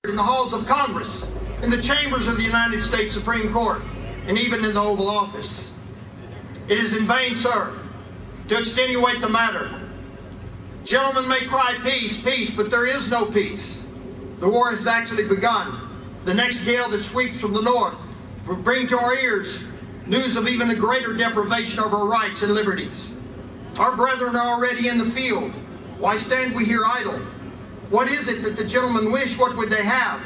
in the halls of Congress, in the chambers of the United States Supreme Court, and even in the Oval Office. It is in vain, sir, to extenuate the matter. Gentlemen may cry peace, peace, but there is no peace. The war has actually begun. The next gale that sweeps from the north will bring to our ears news of even a greater deprivation of our rights and liberties. Our brethren are already in the field. Why stand we here idle? What is it that the gentlemen wish? What would they have?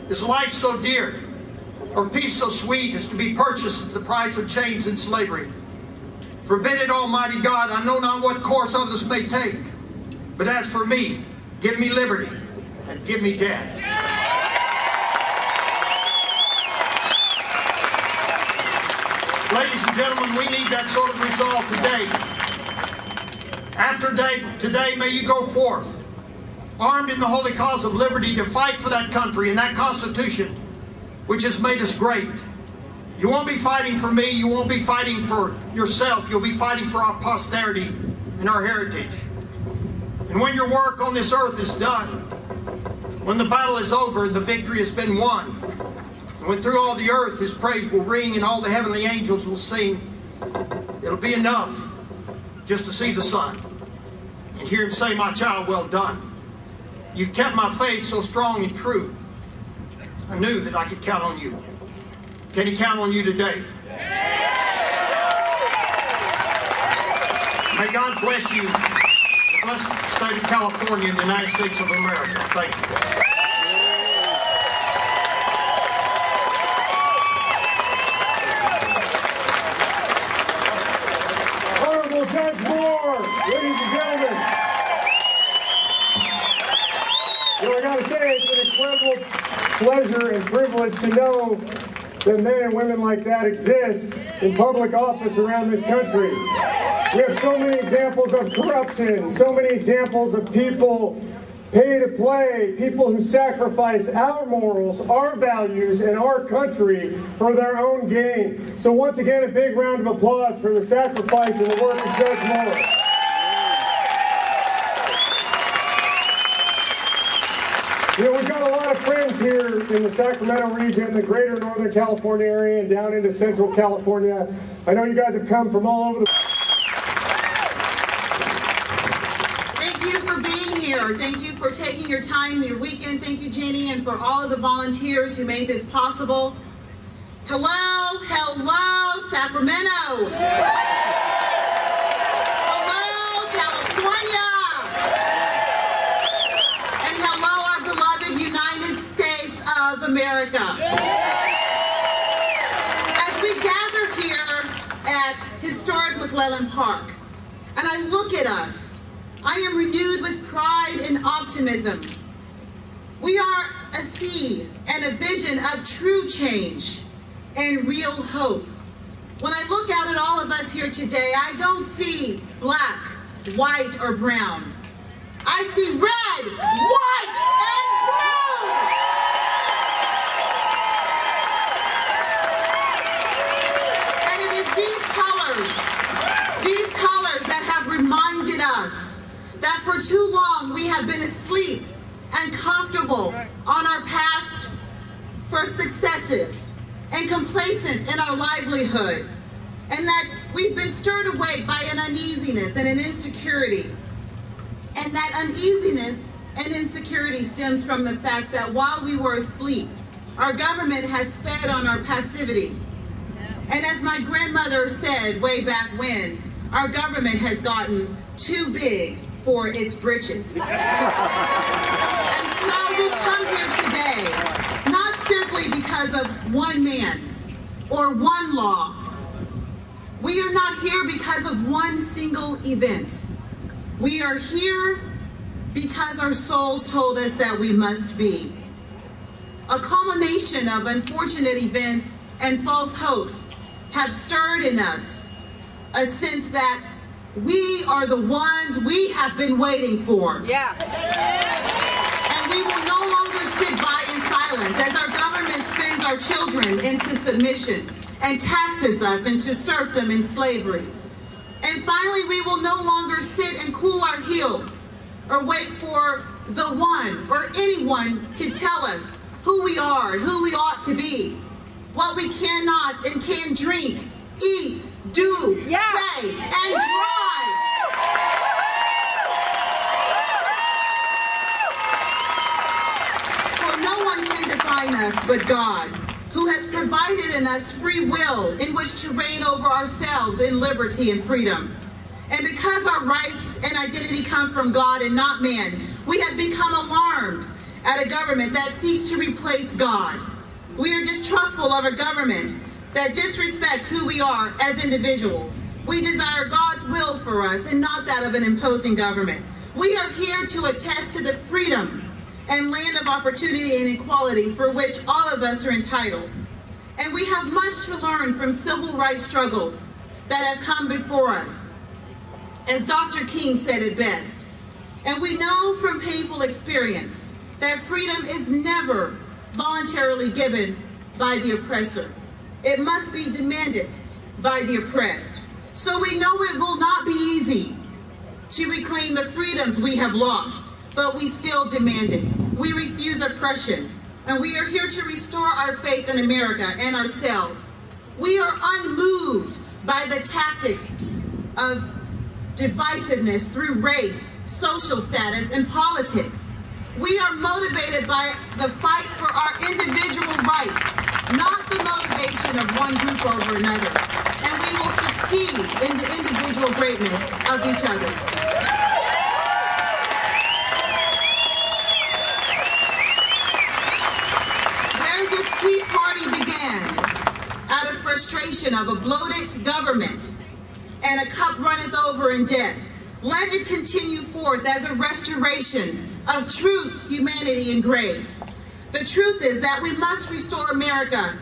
Is life so dear, or peace so sweet as to be purchased at the price of chains and slavery? Forbid it, Almighty God. I know not what course others may take, but as for me, give me liberty and give me death. Ladies and gentlemen, we need that sort of resolve today. After today, may you go forth, armed in the holy cause of liberty, to fight for that country and that Constitution which has made us great. You won't be fighting for me, you won't be fighting for yourself, you'll be fighting for our posterity and our heritage. And when your work on this earth is done, when the battle is over and the victory has been won, and when through all the earth His praise will ring and all the heavenly angels will sing, it'll be enough just to see the Son and hear Him say, "My child, well done. You've kept my faith so strong and true. I knew that I could count on you." Can He count on you today? May God bless you. Bless the state of California and the United States of America. Thank you. Honorable Judge Moore, ladies and gentlemen. I gotta say, it's an incredible pleasure and privilege to know that men and women like that exist in public office around this country. We have so many examples of corruption, so many examples of people pay to play, people who sacrifice our morals, our values, and our country for their own gain. So once again, a big round of applause for the sacrifice and the work of Judge Moore. You know, we've got a lot of friends here in the Sacramento region, the greater Northern California area, and down into Central California. I know you guys have come from all over the... Thank you for being here. Thank you for taking your time, your weekend. Thank you, Jenny, and for all of the volunteers who made this possible. Hello, hello, Sacramento. America. As we gather here at historic McClellan Park, and I look at us, I am renewed with pride and optimism. We are a seed and a vision of true change and real hope. When I look out at all of us here today, I don't see black, white, or brown. I see red, white, and blue. These colors that have reminded us that for too long we have been asleep and comfortable on our past for successes and complacent in our livelihood, and that we've been stirred awake by an uneasiness and an insecurity. And that uneasiness and insecurity stems from the fact that while we were asleep, our government has fed on our passivity. And as my grandmother said way back when, our government has gotten too big for its britches. And so we come here today, not simply because of one man or one law. We are not here because of one single event. We are here because our souls told us that we must be. A culmination of unfortunate events and false hopes have stirred in us a sense that we are the ones we have been waiting for. Yeah. And we will no longer sit by in silence as our government spins our children into submission and taxes us into serfdom and slavery. And finally, we will no longer sit and cool our heels or wait for the one or anyone to tell us who we are and who we ought to be, what we cannot and can drink, eat, do, say, and drive. For no one can define us but God, who has provided in us free will in which to reign over ourselves in liberty and freedom. And because our rights and identity come from God and not man, we have become alarmed at a government that seeks to replace God. We are distrustful of a government that disrespects who we are as individuals. We desire God's will for us and not that of an imposing government. We are here to attest to the freedom and land of opportunity and equality for which all of us are entitled. And we have much to learn from civil rights struggles that have come before us, as Dr. King said it best. And we know from painful experience that freedom is never voluntarily given by the oppressor. It must be demanded by the oppressed. So we know it will not be easy to reclaim the freedoms we have lost, but we still demand it. We refuse oppression, and we are here to restore our faith in America and ourselves. We are unmoved by the tactics of divisiveness through race, social status, and politics. We are motivated by the fight for our individual rights, not the motivation of one group over another. And we will succeed in the individual greatness of each other. Where this Tea Party began, out of frustration of a bloated government and a cup runneth over in debt, let it continue forth as a restoration of truth, humanity, and grace. The truth is that we must restore America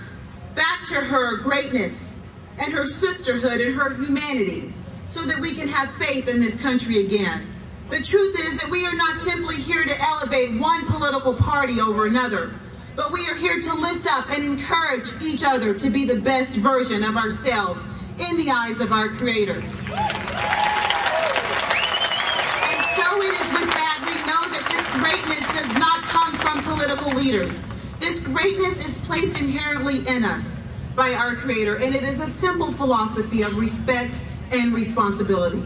back to her greatness and her sisterhood and her humanity so that we can have faith in this country again. The truth is that we are not simply here to elevate one political party over another, but we are here to lift up and encourage each other to be the best version of ourselves in the eyes of our Creator. And so it is with that we know that this greatness does not come from political leaders. This greatness is placed inherently in us by our Creator, and it is a simple philosophy of respect and responsibility.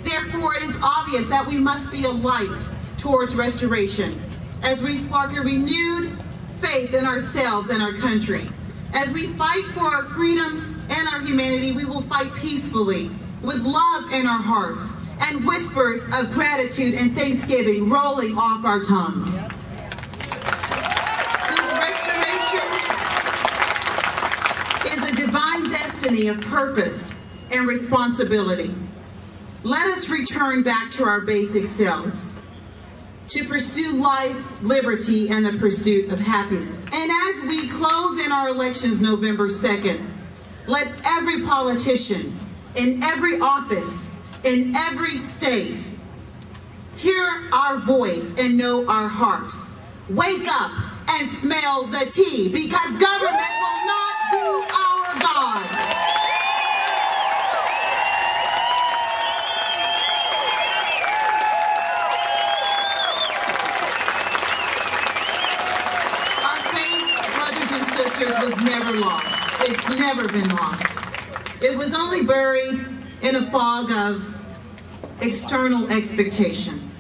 Therefore, it is obvious that we must be a light towards restoration as we spark a renewed faith in ourselves and our country. As we fight for our freedoms and our humanity, we will fight peacefully with love in our hearts and whispers of gratitude and thanksgiving rolling off our tongues. This restoration is a divine destiny of purpose and responsibility. Let us return back to our basic selves, to pursue life, liberty, and the pursuit of happiness. And as we close in our elections November 2nd, let every politician in every office, in every state, hear our voice and know our hearts. Wake up and smell the tea, because government will not be our God. Was never lost. It's never been lost. It was only buried in a fog of external expectation.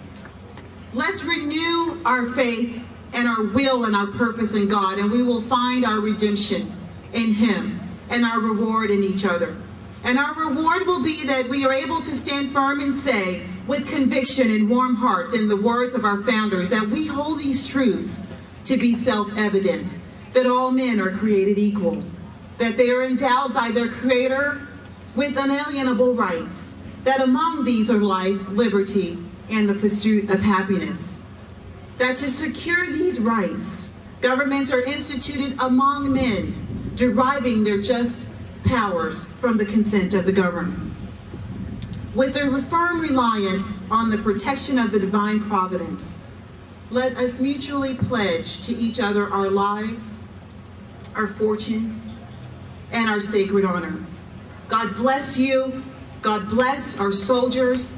Let's renew our faith and our will and our purpose in God, and we will find our redemption in Him and our reward in each other. And our reward will be that we are able to stand firm and say with conviction and warm hearts in the words of our founders that we hold these truths to be self-evident, that all men are created equal, that they are endowed by their Creator with unalienable rights, that among these are life, liberty, and the pursuit of happiness. That to secure these rights, governments are instituted among men, deriving their just powers from the consent of the governed. With a firm reliance on the protection of the divine providence, let us mutually pledge to each other our lives, our fortunes, and our sacred honor. God bless you. God bless our soldiers.